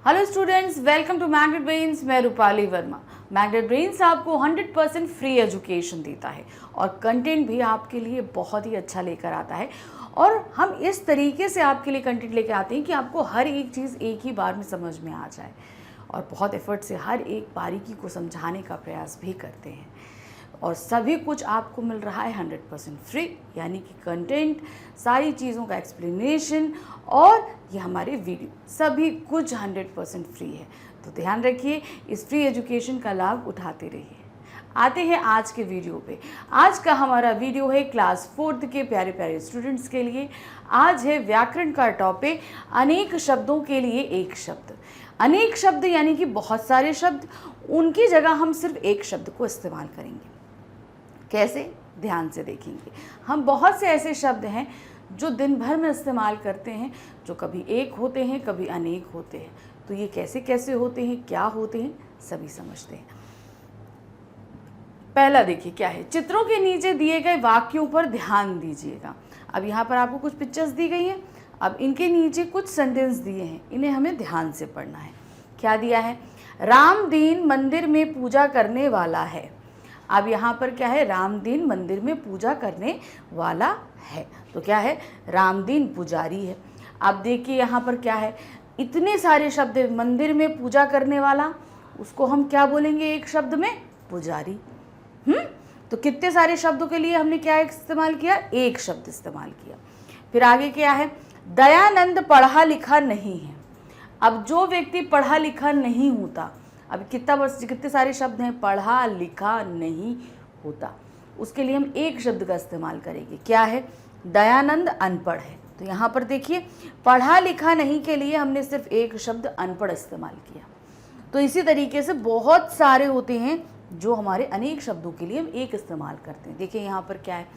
Hello students, welcome to magnet brains. मैं Rupali Verma. Magnet brains आपको 100% free education देता है और कंटेंट भी आपके लिए बहुत ही अच्छा लेकर आता है। और हम इस तरीके से आपके लिए कंटेंट लेकर आते हैं कि आपको हर एक चीज़ एक ही बार में समझ में आ जाए, और बहुत एफर्ट से हर एक बारीकी को समझाने का प्रयास भी करते हैं। और सभी कुछ आपको मिल रहा है 100% फ्री, यानी कि कंटेंट, सारी चीज़ों का एक्सप्लेनेशन और ये हमारे वीडियो, सभी कुछ 100% फ्री है। तो ध्यान रखिए, इस फ्री एजुकेशन का लाभ उठाते रहिए। आते हैं आज के वीडियो पे। आज का हमारा वीडियो है क्लास 4th के प्यारे प्यारे स्टूडेंट्स के लिए। आज है व्याकरण का टॉपिक, अनेक शब्दों के लिए एक शब्द। अनेक शब्द यानी कि बहुत सारे शब्द, उनकी जगह हम सिर्फ एक शब्द को इस्तेमाल करेंगे। कैसे? ध्यान से देखेंगे। हम बहुत से ऐसे शब्द हैं जो दिन भर में इस्तेमाल करते हैं, जो कभी एक होते हैं, कभी अनेक होते हैं। तो ये कैसे कैसे होते हैं, क्या होते हैं, सभी समझते हैं। पहला देखिए क्या है, चित्रों के नीचे दिए गए वाक्यों पर ध्यान दीजिएगा। अब यहाँ पर आपको कुछ पिक्चर्स दी गई हैं, अब इनके नीचे कुछ सेंटेंस दिए हैं, इन्हें हमें ध्यान से पढ़ना है। क्या दिया है? रामदीन मंदिर में पूजा करने वाला है। अब यहाँ पर क्या है? रामदीन मंदिर में पूजा करने वाला है, तो क्या है? रामदीन पुजारी है। अब देखिए यहाँ पर क्या है, इतने सारे शब्द, मंदिर में पूजा करने वाला, उसको हम क्या बोलेंगे एक शब्द में? पुजारी। तो कितने सारे शब्दों के लिए हमने क्या इस्तेमाल किया? एक शब्द इस्तेमाल किया। फिर आगे क्या है? दयानंद पढ़ा लिखा नहीं है। अब जो व्यक्ति पढ़ा लिखा नहीं होता, अब कितने सारे शब्द हैं, पढ़ा लिखा नहीं होता, उसके लिए हम एक शब्द का इस्तेमाल करेंगे। क्या है? दयानंद अनपढ़ है। तो यहाँ पर देखिए, पढ़ा लिखा नहीं के लिए हमने सिर्फ एक शब्द अनपढ़ इस्तेमाल किया। तो इसी तरीके से बहुत सारे होते हैं जो हमारे अनेक शब्दों के लिए हम एक इस्तेमाल करते हैं। देखिए यहाँ पर क्या है,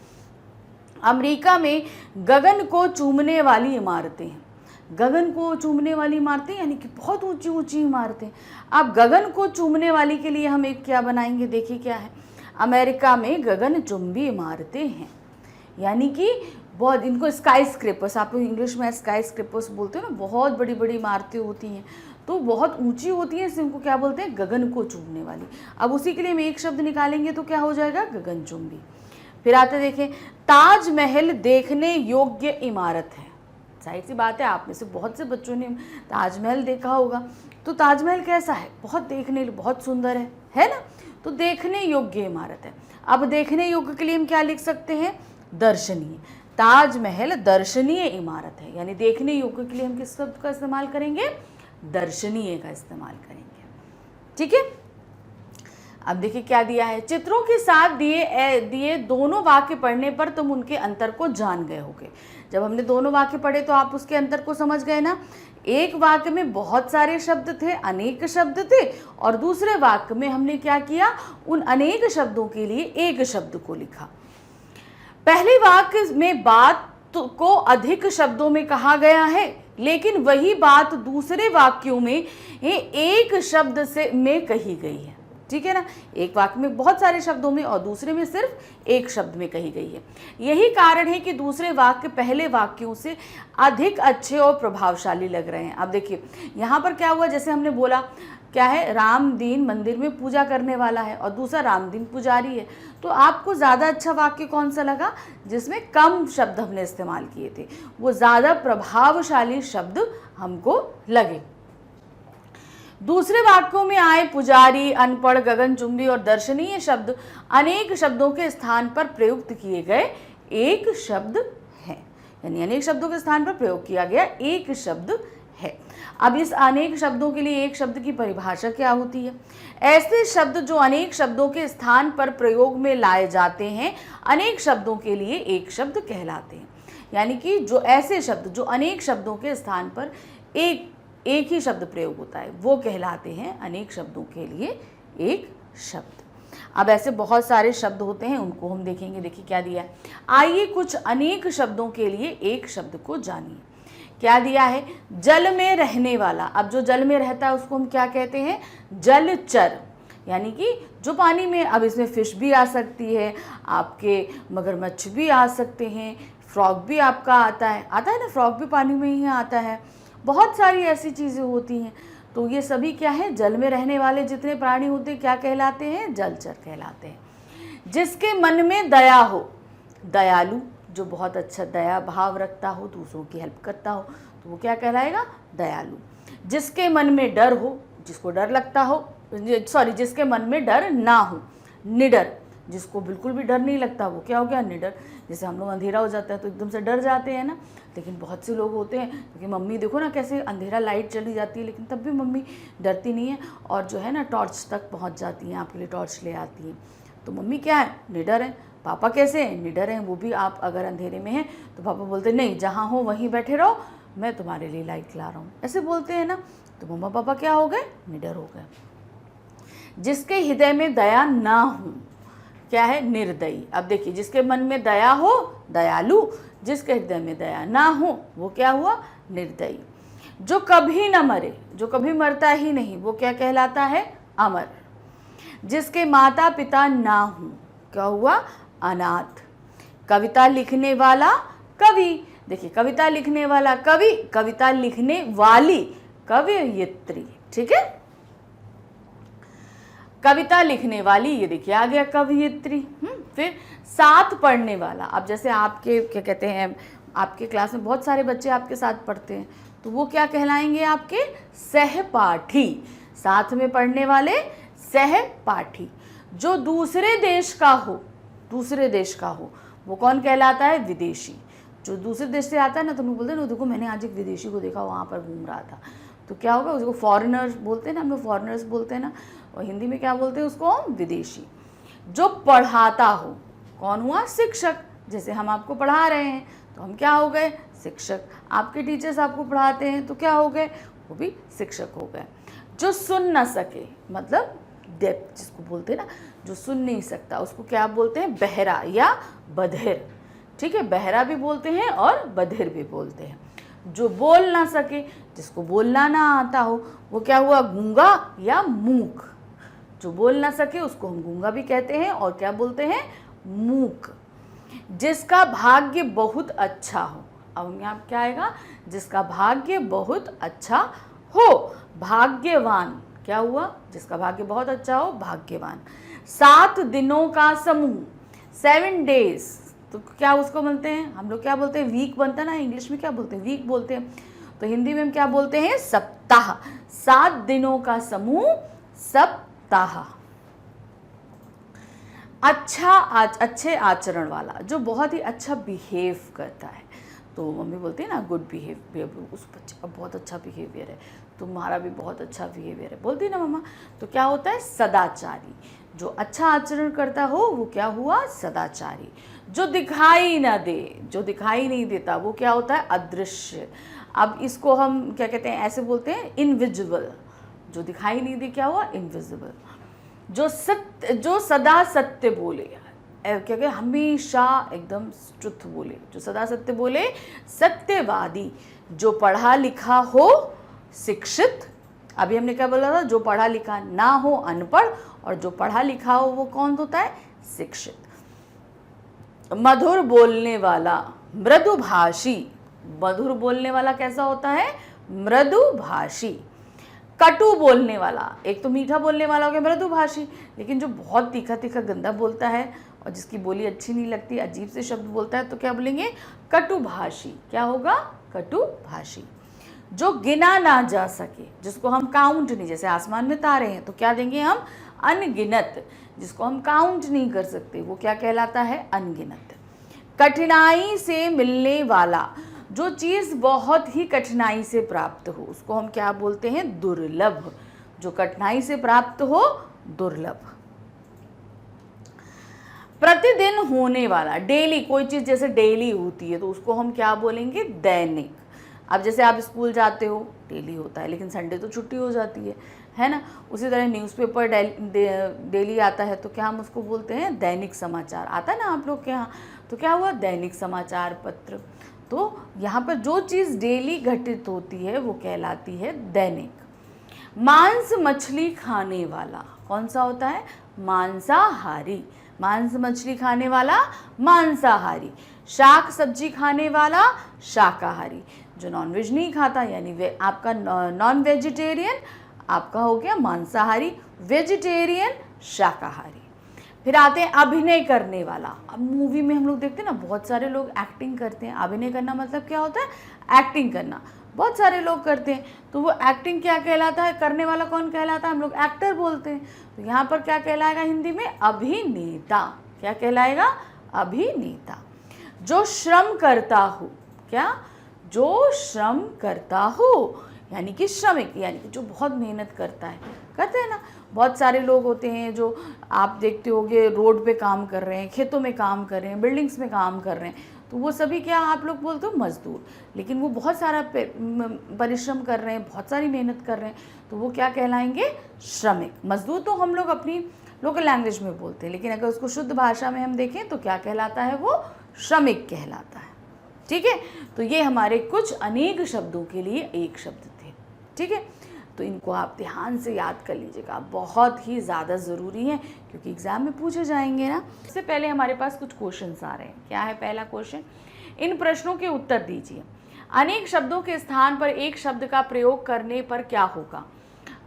अमेरिका में गगन को चूमने वाली इमारतें हैं। गगन को चूमने वाली इमारतें यानी कि बहुत ऊंची ऊंची इमारतें। अब गगन को चूमने वाली के लिए हम एक क्या बनाएंगे? देखिए क्या है, अमेरिका में गगनचुंबी इमारतें हैं, यानी कि बहुत, इनको स्काई स्क्रेपर्स, आप लोग इंग्लिश में स्काई स्क्रेपर्स बोलते हो ना, बहुत बड़ी बड़ी इमारतें होती हैं, तो बहुत ऊंची होती हैं, इनको क्या बोलते हैं? गगन को चूमने वाली। अब उसी के लिए हम एक शब्द निकालेंगे तो क्या हो जाएगा? गगनचुंबी। फिर आते देखें, ताजमहल देखने योग्य इमारत है। जाहिर सी बात है, आप में से बहुत से बच्चों ने ताजमहल देखा होगा। तो ताजमहल कैसा है? बहुत देखने, बहुत सुंदर है ना? तो देखने योग्य इमारत है। अब देखने योग्य के लिए हम क्या लिख सकते हैं? दर्शनीय। ताजमहल दर्शनीय इमारत है, यानी देखने योग्य के लिए हम किस शब्द का इस्तेमाल करेंगे? दर्शनीय का इस्तेमाल करेंगे। ठीक है। अब देखिए क्या दिया है, चित्रों के साथ दिए दोनों वाक्य पढ़ने पर तुम उनके अंतर को जान गए होगे। जब हमने दोनों वाक्य पढ़े तो आप उसके अंतर को समझ गए ना। एक वाक्य में बहुत सारे शब्द थे, अनेक शब्द थे, और दूसरे वाक्य में हमने क्या किया? उन अनेक शब्दों के लिए एक शब्द को लिखा। पहले वाक्य में बात को अधिक शब्दों में कहा गया है, लेकिन वही बात दूसरे वाक्यों में एक शब्द में कही गई है। ठीक है ना? एक वाक्य में बहुत सारे शब्दों में और दूसरे में सिर्फ एक शब्द में कही गई है। यही कारण है कि दूसरे वाक्य पहले वाक्यों से अधिक अच्छे और प्रभावशाली लग रहे हैं। अब देखिए यहाँ पर क्या हुआ, जैसे हमने बोला क्या है, रामदीन मंदिर में पूजा करने वाला है, और दूसरा रामदीन पुजारी है। तो आपको ज़्यादा अच्छा वाक्य कौन सा लगा? जिसमें कम शब्द हमने इस्तेमाल किए थे, वो ज़्यादा प्रभावशाली शब्द हमको लगे। दूसरे वाक्यों में आए पुजारी, अनपढ़, गगनचुंबी और दर्शनीय शब्द अनेक शब्दों के स्थान पर प्रयुक्त किए गए एक शब्द है, यानी अनेक शब्दों के स्थान पर प्रयोग किया गया एक शब्द है। अब इस अनेक शब्दों के लिए एक शब्द की परिभाषा क्या होती है? ऐसे शब्द जो अनेक शब्दों के स्थान पर प्रयोग में लाए जाते हैं, अनेक शब्दों के लिए एक शब्द कहलाते हैं। यानी कि जो ऐसे शब्द जो अनेक शब्दों के स्थान पर एक ही शब्द प्रयोग होता है, वो कहलाते हैं अनेक शब्दों के लिए एक शब्द। अब ऐसे बहुत सारे शब्द होते हैं, उनको हम देखेंगे। देखिए क्या दिया है, आइए कुछ अनेक शब्दों के लिए एक शब्द को जानिए। क्या दिया है? जल में रहने वाला। अब जो जल में रहता है उसको हम क्या कहते हैं? जलचर, यानी कि जो पानी में, अब इसमें फिश भी आ सकती है, आपके मगरमच्छ भी आ सकते हैं, फ्रॉग भी आपका आता है ना, फ्रॉग भी पानी में ही आता है। बहुत सारी ऐसी चीज़ें होती हैं। तो ये सभी क्या है, जल में रहने वाले जितने प्राणी होते हैं क्या कहलाते हैं, जलचर कहलाते हैं। जिसके मन में दया हो, दयालु, जो बहुत अच्छा दया भाव रखता हो, दूसरों की हेल्प करता हो, तो वो क्या कहलाएगा, दयालु। जिसके मन में डर हो, जिसको डर लगता हो, सॉरी जिसके मन में डर ना हो, निडर, जिसको बिल्कुल भी डर नहीं लगता वो क्या हो गया, निडर। जैसे हम लोग अंधेरा हो जाता है तो एकदम से डर जाते हैं ना, लेकिन बहुत से लोग होते हैं क्योंकि मम्मी देखो ना कैसे अंधेरा लाइट चली जाती है लेकिन तब भी मम्मी डरती नहीं है और जो है ना टॉर्च तक पहुंच जाती हैं, आपके लिए टॉर्च ले आती हैं। तो मम्मी क्या है, निडर है। पापा कैसे हैं, निडर हैं। वो भी आप अगर अंधेरे में हैं तो पापा बोलते नहीं, जहाँ हो वहीं बैठे रहो, मैं तुम्हारे लिए लाइट ला रहा हूँ, ऐसे बोलते हैं ना। तो मम्मा पापा क्या हो गए, निडर हो गए। जिसके हृदय में दया ना हो क्या है, निर्दयी। अब देखिए, जिसके मन में दया हो दयालु, जिसके हृदय में दया ना हो वो क्या हुआ, निर्दयी। जो कभी न मरे, जो कभी मरता ही नहीं, वो क्या कहलाता है, अमर। जिसके माता पिता ना हो क्या हुआ, अनाथ। कविता लिखने वाला कवि, देखिए कविता लिखने वाला कवि, कविता लिखने वाली कवयित्री, ठीक है। कविता लिखने वाली, ये देखिए आ गया कवयित्री। फिर साथ पढ़ने वाला, अब जैसे आपके क्या कहते हैं, आपके क्लास में बहुत सारे बच्चे आपके साथ पढ़ते हैं तो वो क्या कहलाएंगे, आपके सहपाठी। साथ में पढ़ने वाले सहपाठी। जो दूसरे देश का हो, दूसरे देश का हो वो कौन कहलाता है, विदेशी। जो दूसरे देश से आता है ना तो हम बोलते हैं ना, देखो मैंने आज एक विदेशी को देखा वहाँ पर घूम रहा था, तो क्या होगा, उसको फॉरेनर्स बोलते हैं ना, हम लोग फॉरेनर्स बोलते हैं ना, और हिंदी में क्या बोलते हैं उसको, विदेशी। जो पढ़ाता हो, कौन हुआ, शिक्षक। जैसे हम आपको पढ़ा रहे हैं तो हम क्या हो गए, शिक्षक। आपके टीचर्स आपको पढ़ाते हैं तो क्या हो गए, वो भी शिक्षक हो गए। जो सुन न सके, मतलब डेफ, जिसको बोलते हैं ना, जो सुन नहीं सकता उसको क्या बोलते हैं, बहरा या बधिर, ठीक है। बहरा भी बोलते हैं और बधिर भी बोलते हैं। जो बोल ना सके, जिसको बोलना ना आता हो, वो क्या हुआ, गूंगा या मूक। जो बोल ना सके उसको हम गूंगा भी कहते हैं और क्या बोलते हैं, मूक। जिसका भाग्य बहुत अच्छा हो, अब यहाँ क्या आएगा, जिसका भाग्य बहुत अच्छा हो, भाग्यवान। क्या हुआ, जिसका भाग्य बहुत अच्छा हो, भाग्यवान। 7 दिनों का समूह, 7 डेज, तो क्या उसको बोलते हैं, हम लोग क्या बोलते हैं, वीक बनता है ना, इंग्लिश में क्या बोलते हैं, वीक बोलते हैं, तो हिंदी में हम क्या बोलते हैं, सप्ताह। 7 दिनों का समूह सप्ताह। अच्छे आचरण वाला, जो बहुत ही अच्छा बिहेव करता है, तो मम्मी बोलती है ना, गुड बिहेवियर, उस बच्चे का बहुत अच्छा बिहेवियर है, तुम्हारा भी बहुत अच्छा बिहेवियर है, बोलती है ना मम्मा। तो क्या होता है, सदाचारी। जो अच्छा आचरण करता हो वो क्या हुआ, सदाचारी। जो दिखाई ना दे, जो दिखाई नहीं देता वो क्या होता है, अदृश्य। अब इसको हम क्या कहते हैं, ऐसे बोलते हैं इनविजिबल। जो दिखाई नहीं दे क्या हुआ, इनविजिबल। जो सदा सत्य बोले, क्या कहते, हमेशा एकदम ट्रुथ बोले, जो सदा सत्य बोले, सत्यवादी। जो पढ़ा लिखा हो, शिक्षित। अभी हमने क्या बोला था, जो पढ़ा लिखा ना हो, अनपढ़, और जो पढ़ा लिखा हो वो कौन होता है, शिक्षित। मधुर बोलने वाला, मृदुभाषी। मधुर बोलने वाला कैसा होता है, मृदुभाषी। कटु बोलने वाला, एक तो मीठा बोलने वाला हो गया मृदुभाषी, लेकिन जो बहुत तीखा तीखा गंदा बोलता है और जिसकी बोली अच्छी नहीं लगती, अजीब से शब्द बोलता है, तो क्या बोलेंगे, कटुभाषी। क्या होगा, कटुभाषी। जो गिना ना जा सके, जिसको हम काउंट नहीं, जैसे आसमान में तारे हैं तो क्या देंगे हम, अनगिनत। जिसको हम काउंट नहीं कर सकते वो क्या कहलाता है, अनगिनत। कठिनाई से मिलने वाला, जो चीज़ बहुत ही कठिनाई से प्राप्त हो उसको हम क्या बोलते हैं, दुर्लभ। जो कठिनाई से प्राप्त हो, दुर्लभ। प्रतिदिन होने वाला, डेली, कोई चीज़ जैसे डेली होती है तो उसको हम क्या बोलेंगे, दैनिक। अब जैसे आप स्कूल जाते हो, डेली होता है, लेकिन संडे तो छुट्टी हो जाती है ना। उसी तरह न्यूज़पेपर डेली आता है तो क्या हम उसको बोलते हैं, दैनिक समाचार। आता है ना आप लोग के यहाँ, तो क्या हुआ, दैनिक समाचार पत्र। तो यहाँ पर जो चीज़ डेली घटित होती है वो कहलाती है दैनिक। मांस मछली खाने वाला कौन सा होता है, मांसाहारी। मांस मछली खाने वाला मांसाहारी। शाक सब्जी खाने वाला शाकाहारी। जो नॉनवेज नहीं खाता यानी वे आपका नॉन वेजिटेरियन आपका हो गया मांसाहारी, वेजिटेरियन शाकाहारी। फिर आते हैं अभिनय करने वाला। अब मूवी में हम लोग देखते हैं ना, बहुत सारे लोग एक्टिंग करते हैं। अभिनय करना मतलब क्या होता है? एक्टिंग करना। बहुत सारे लोग करते हैं, तो वो एक्टिंग क्या कहलाता है? करने वाला कौन कहलाता है? हम लोग एक्टर बोलते हैं। तो यहाँ पर क्या कहलाएगा हिंदी में? अभिनेता। क्या कहलाएगा? अभिनेता। जो श्रम करता हो, क्या? जो श्रम करता हो, यानी कि श्रमिक, यानी कि जो बहुत मेहनत करता है। करते हैं ना, बहुत सारे लोग होते हैं जो आप देखते होंगे रोड पे काम कर रहे हैं, खेतों में काम कर रहे हैं, बिल्डिंग्स में काम कर रहे हैं, तो वो सभी क्या आप लोग बोलते हो? मजदूर। लेकिन वो बहुत सारा परिश्रम कर रहे हैं, बहुत सारी मेहनत कर रहे हैं, तो वो क्या कहलाएंगे? श्रमिक। मजदूर तो हम लोग अपनी लोकल लैंग्वेज में बोलते हैं, लेकिन अगर उसको शुद्ध भाषा में हम देखें तो क्या कहलाता है? वो श्रमिक कहलाता है। ठीक है, तो ये हमारे कुछ अनेक शब्दों के लिए एक शब्द थे। ठीक है, तो इनको आप ध्यान से याद कर लीजिएगा, बहुत ही ज़्यादा ज़रूरी है क्योंकि एग्ज़ाम में पूछे जाएंगे ना। इससे पहले हमारे पास कुछ क्वेश्चंस आ रहे हैं। क्या है पहला क्वेश्चन? इन प्रश्नों के उत्तर दीजिए। अनेक शब्दों के स्थान पर एक शब्द का प्रयोग करने पर क्या होगा?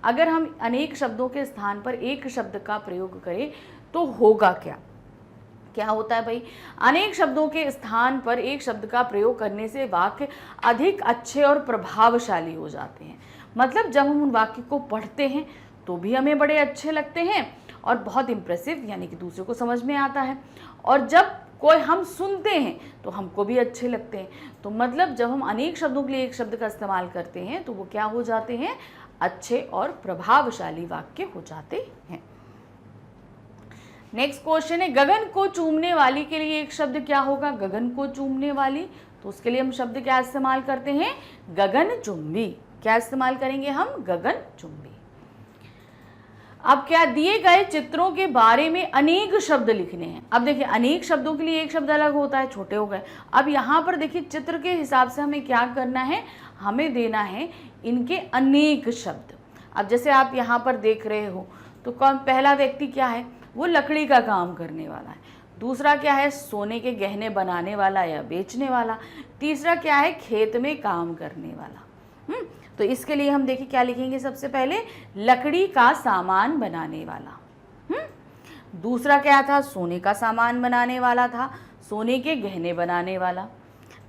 अगर हम अनेक शब्दों के स्थान पर एक शब्द का प्रयोग करें तो होगा क्या? क्या होता है भाई? अनेक शब्दों के स्थान पर एक शब्द का प्रयोग करने से वाक्य अधिक अच्छे और प्रभावशाली हो जाते हैं। मतलब जब हम उन वाक्य को पढ़ते हैं तो भी हमें बड़े अच्छे लगते हैं और बहुत इम्प्रेसिव, यानी कि दूसरे को समझ में आता है, और जब कोई हम सुनते हैं तो हमको भी अच्छे लगते हैं। तो मतलब जब हम अनेक शब्दों के लिए एक शब्द का इस्तेमाल करते हैं तो वो क्या हो जाते हैं? अच्छे और प्रभावशाली वाक्य हो जाते हैं। नेक्स्ट क्वेश्चन है, गगन को चूमने वाली के लिए एक शब्द क्या होगा? गगन को चूमने वाली, तो उसके लिए हम शब्द क्या इस्तेमाल करते हैं? गगनचुंबी। क्या इस्तेमाल करेंगे हम? गगनचुंबी। अब क्या दिए गए चित्रों के बारे में अनेक शब्द लिखने हैं। अब देखिए, अनेक शब्दों के लिए एक शब्द अलग होता है, छोटे हो गए। अब यहाँ पर देखिए चित्र के हिसाब से हमें क्या करना है? हमें देना है इनके अनेक शब्द। अब जैसे आप यहाँ पर देख रहे हो तो कौन पहला व्यक्ति क्या है? वो लकड़ी का काम करने वाला है। दूसरा क्या है? सोने के गहने बनाने वाला या बेचने वाला। तीसरा क्या है? खेत में काम करने वाला। तो इसके लिए हम देखिए क्या लिखेंगे? सबसे पहले लकड़ी का सामान बनाने वाला। दूसरा क्या था? सोने का सामान बनाने वाला था, सोने के गहने बनाने वाला।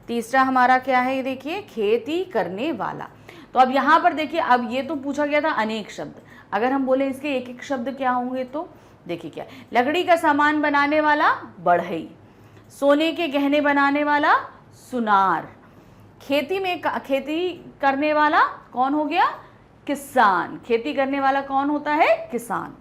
तीसरा हमारा क्या है? ये देखिए, खेती करने वाला। तो अब यहाँ पर देखिए, अब ये तो पूछा गया था अनेक शब्द, अगर हम बोले इसके एक एक शब्द क्या होंगे तो देखिए क्या, लकड़ी का सामान बनाने वाला बढ़ई, सोने के गहने बनाने वाला सुनार, खेती करने वाला कौन हो गया? किसान। खेती करने वाला कौन होता है? किसान।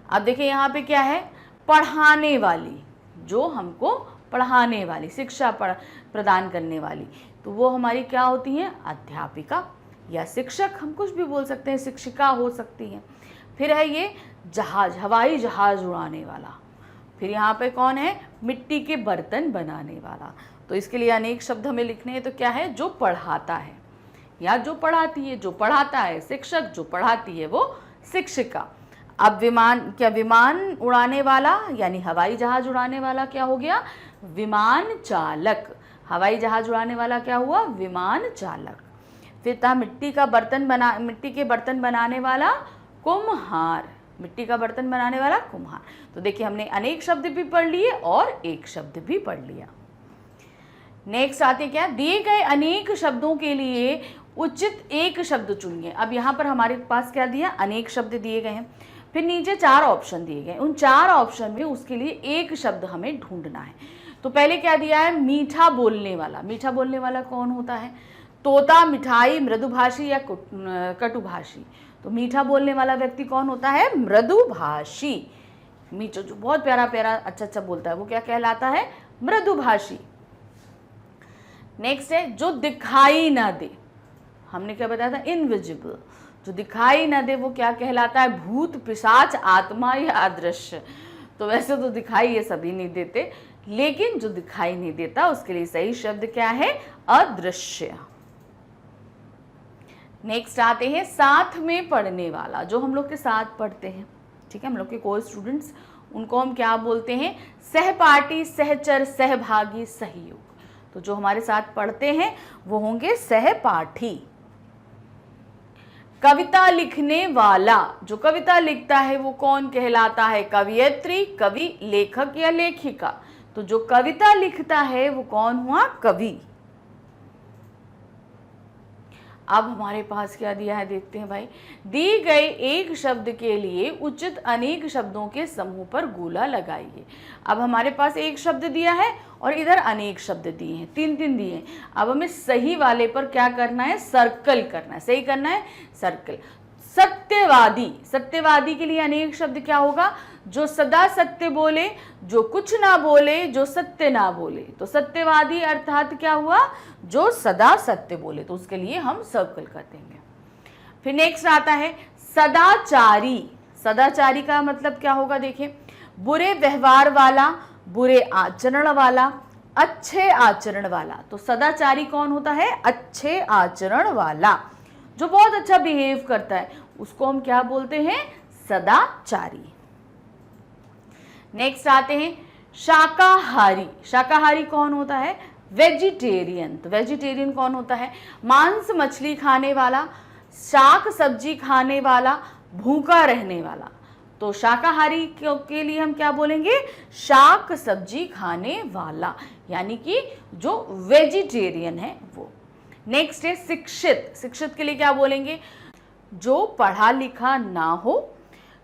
अब देखिए यहाँ पे क्या है? पढ़ाने वाली, जो हमको पढ़ाने वाली, शिक्षा प्रदान करने वाली, तो वो हमारी क्या होती हैं? अध्यापिका या शिक्षक, हम कुछ भी बोल सकते हैं, शिक्षिका हो सकती हैं। फिर है ये जहाज, हवाई जहाज उड़ाने वाला। फिर यहाँ पे कौन है? मिट्टी के बर्तन बनाने वाला। तो इसके लिए अनेक शब्द हमें लिखने हैं। तो क्या है? जो पढ़ाता है या जो पढ़ाती है। जो पढ़ाता है शिक्षक, जो पढ़ाती है वो शिक्षिका। अब विमान उड़ाने वाला यानी हवाई जहाज उड़ाने वाला क्या हो गया? विमान चालक। हवाई जहाज उड़ाने वाला क्या हुआ? विमान चालक। फिर था मिट्टी के बर्तन बनाने वाला कुम्हार। मिट्टी का बर्तन बनाने वाला कुम्हार। तो देखिए हमने अनेक शब्द भी पढ़ लिए और एक शब्द भी पढ़ लिया। नेक्स्ट आते क्या? दिए गए अनेक शब्दों के लिए उचित एक शब्द चुनिए। अब यहाँ पर हमारे पास क्या दिया? अनेक शब्द दिए गए हैं। फिर नीचे 4 ऑप्शन दिए गए, उन 4 ऑप्शन में उसके लिए एक शब्द हमें ढूंढना है। तो पहले क्या दिया है? मीठा बोलने वाला। मीठा बोलने वाला कौन होता है? तोता, मिठाई, मृदुभाषी या कटुभाषी। तो मीठा बोलने वाला व्यक्ति कौन होता है? मृदुभाषी। मीठा जो बहुत प्यारा प्यारा अच्छा अच्छा बोलता है वो क्या कहलाता है? मृदुभाषी। नेक्स्ट है जो दिखाई ना दे। हमने क्या बताया था? इनविजिबल। जो दिखाई ना दे वो क्या कहलाता है? भूत, पिशाच, आत्मा या अदृश्य। तो वैसे तो दिखाई ये सभी नहीं देते, लेकिन जो दिखाई नहीं देता उसके लिए सही शब्द क्या है? अदृश्य। नेक्स्ट आते हैं साथ में पढ़ने वाला, जो हम लोग के साथ पढ़ते हैं। ठीक है, हम लोग के कोई स्टूडेंट्स, उनको हम क्या बोलते हैं? सहपाठी, सहचर, सहभागी, सहयोग। तो जो हमारे साथ पढ़ते हैं वो होंगे सहपाठी। कविता लिखने वाला, जो कविता लिखता है वो कौन कहलाता है? कवियत्री, कवि, लेखक या लेखिका। तो जो कविता लिखता है वो कौन हुआ? कवि। अब हमारे पास क्या दिया है देखते हैं भाई। दी गई एक शब्द के लिए उचित अनेक शब्दों के समूह पर गोला लगाइए। अब हमारे पास एक शब्द दिया है और इधर अनेक शब्द दिए हैं, तीन तीन दिए हैं। अब हमें सही वाले पर क्या करना है? सर्कल करना है। सही करना है, सर्कल। सत्यवादी, सत्यवादी के लिए अनेक शब्द क्या होगा? जो सदा सत्य बोले, जो कुछ ना बोले, जो सत्य ना बोले। तो सत्यवादी अर्थात क्या हुआ? जो सदा सत्य बोले, तो उसके लिए हम सर्कल कर देंगे। फिर नेक्स्ट आता है सदाचारी। सदाचारी का मतलब क्या होगा? देखिए, बुरे व्यवहार वाला, बुरे आचरण वाला, अच्छे आचरण वाला। तो सदाचारी कौन होता है? अच्छे आचरण वाला, जो बहुत अच्छा बिहेव करता है, उसको हम क्या बोलते हैं? सदाचारी। नेक्स्ट आते हैं शाकाहारी। शाकाहारी कौन होता है? वेजिटेरियन। तो वेजिटेरियन कौन होता है? मांस मछली खाने वाला, शाक सब्जी खाने वाला, भूखा रहने वाला। तो शाकाहारी के लिए हम क्या बोलेंगे? शाक सब्जी खाने वाला, यानी कि जो वेजिटेरियन है वो। नेक्स्ट है शिक्षित। शिक्षित के लिए क्या बोलेंगे? जो पढ़ा लिखा ना हो,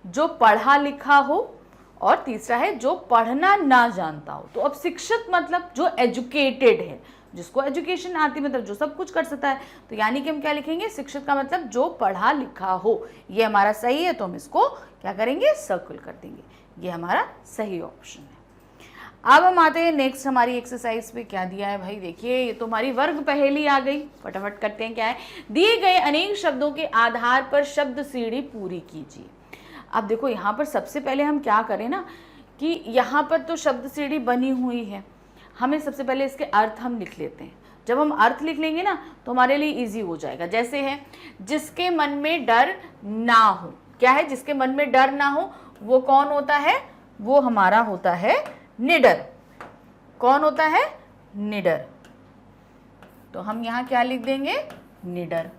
जो पढ़ा लिखा हो, और तीसरा है जो पढ़ना ना जानता हो। तो अब शिक्षित मतलब जो एजुकेटेड है, जिसको एजुकेशन आती, मतलब जो सब कुछ कर सकता है। तो यानी कि हम क्या लिखेंगे? शिक्षित का मतलब जो पढ़ा लिखा हो। ये हमारा सही है, तो हम इसको क्या करेंगे? सर्कल कर देंगे। ये हमारा सही ऑप्शन है। अब हम आते हैं नेक्स्ट हमारी एक्सरसाइज पे। क्या दिया है भाई? देखिए, ये तो हमारी वर्ग पहेली आ गई। फटाफट करते हैं। क्या है? दिए गए अनेक शब्दों के आधार पर शब्द सीढ़ी पूरी कीजिए। अब देखो, यहाँ पर सबसे पहले हम क्या करें ना, कि यहाँ पर तो शब्द सीढ़ी बनी हुई है, हमें सबसे पहले इसके अर्थ हम लिख लेते हैं। जब हम अर्थ लिख लेंगे ना तो हमारे लिए इजी हो जाएगा। जैसे है, जिसके मन में डर ना हो। क्या है? जिसके मन में डर ना हो, वो कौन होता है? वो हमारा होता है निडर। कौन होता है? निडर। तो हम यहाँ क्या लिख देंगे? निडर।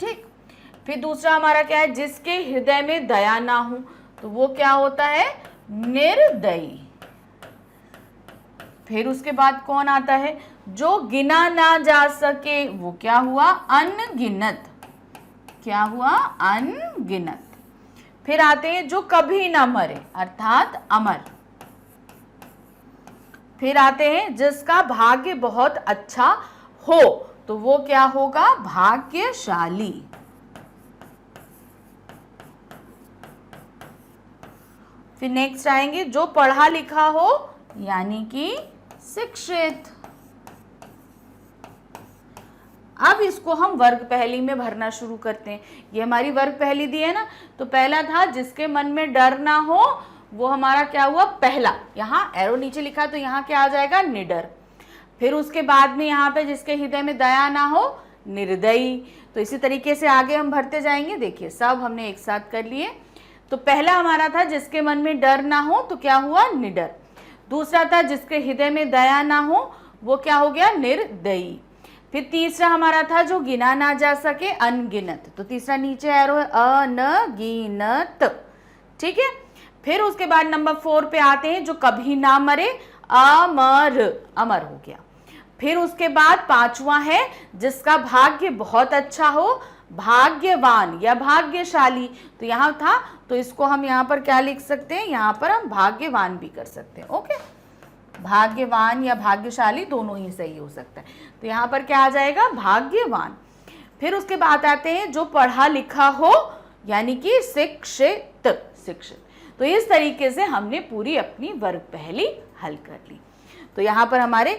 ठीक। फिर दूसरा हमारा क्या है? जिसके हृदय में दया ना हो, तो वो क्या होता है? निर्दयी। फिर उसके बाद कौन आता है? जो गिना ना जा सके, वो क्या हुआ? अनगिनत। क्या हुआ? अनगिनत। फिर आते हैं जो कभी ना मरे, अर्थात अमर। फिर आते हैं जिसका भाग्य बहुत अच्छा हो, तो वो क्या होगा? भाग्यशाली। फिर नेक्स्ट आएंगे जो पढ़ा लिखा हो, यानी कि शिक्षित। अब इसको हम वर्ग पहेली में भरना शुरू करते हैं। ये हमारी वर्ग पहेली दी है ना, तो पहला था जिसके मन में डर ना हो, वो हमारा क्या हुआ? पहला। यहाँ एरो नीचे लिखा, तो यहाँ क्या आ जाएगा? निडर। फिर उसके बाद में यहाँ पे जिसके हृदय में दया ना हो, निर्दयी। तो इसी तरीके से आगे हम भरते जाएंगे। देखिए, सब हमने एक साथ कर लिए। तो पहला हमारा था जिसके मन में डर ना हो, तो क्या हुआ? निडर। दूसरा था जिसके हृदय में दया ना हो, वो क्या हो गया? निर्दयी। फिर तीसरा हमारा था जो गिना ना जा सके, अनगिनत। तो तीसरा नीचे एरो है, अनगिनत। ठीक है। फिर उसके बाद नंबर 4 पे आते हैं जो कभी ना मरे, अमर। अमर हो गया। फिर उसके बाद 5वां है जिसका भाग्य बहुत अच्छा हो, भाग्यवान या भाग्यशाली। तो यहाँ था, तो इसको हम यहाँ पर क्या लिख सकते हैं? यहाँ पर हम भाग्यवान भी कर सकते हैं। ओके, भाग्यवान या भाग्यशाली दोनों ही सही हो सकता है। तो यहाँ पर क्या आ जाएगा? भाग्यवान। फिर उसके बाद आते हैं जो पढ़ा लिखा हो, यानी कि शिक्षित। शिक्षित। तो इस तरीके से हमने पूरी अपनी वर्ग पहेली हल कर ली। तो यहाँ पर हमारे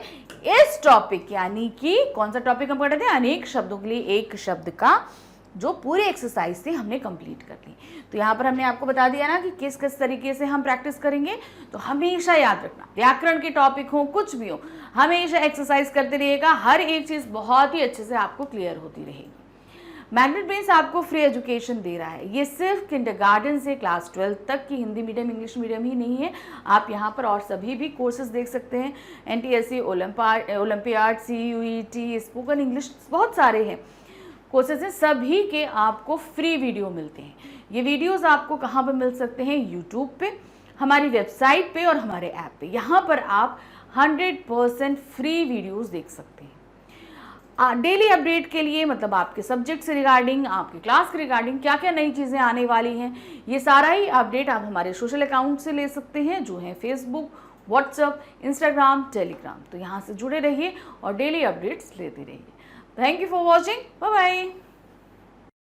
इस टॉपिक, यानी कि कौन सा टॉपिक हम पढ़े थे? अनेक शब्दों के लिए एक शब्द का, जो पूरी एक्सरसाइज थी हमने कंप्लीट कर ली। तो यहाँ पर हमने आपको बता दिया ना कि किस किस तरीके से हम प्रैक्टिस करेंगे। तो हमेशा याद रखना, व्याकरण के टॉपिक हो, कुछ भी हो, हमेशा एक्सरसाइज करते रहिएगा। हर एक चीज़ बहुत ही अच्छे से आपको क्लियर होती रहेगी। मैग्नेट ब्रेन्स आपको फ्री एजुकेशन दे रहा है। ये सिर्फ किंडरगार्टन से क्लास 12 तक की हिंदी मीडियम, इंग्लिश मीडियम ही नहीं है। आप यहाँ पर और सभी भी कोर्सेज देख सकते हैं। NTSC, olympiad, CUET, spoken English, बहुत सारे हैं। कोर्सेज हैं, सभी के आपको फ्री वीडियो मिलते हैं। ये वीडियोस आपको कहाँ पर मिल सकते हैं? यूट्यूब पे, हमारी वेबसाइट पे और हमारे ऐप पे। यहाँ पर आप 100% फ्री वीडियोस देख सकते हैं। डेली अपडेट के लिए, मतलब आपके सब्जेक्ट से रिगार्डिंग, आपके क्लास के रिगार्डिंग क्या क्या नई चीज़ें आने वाली हैं, ये सारा ही अपडेट आप हमारे सोशल अकाउंट से ले सकते हैं, जो है फेसबुक, व्हाट्सएप, इंस्टाग्राम, टेलीग्राम। तो यहाँ से जुड़े रहिए और डेली अपडेट्स लेते रहिए। Thank you for watching, bye bye.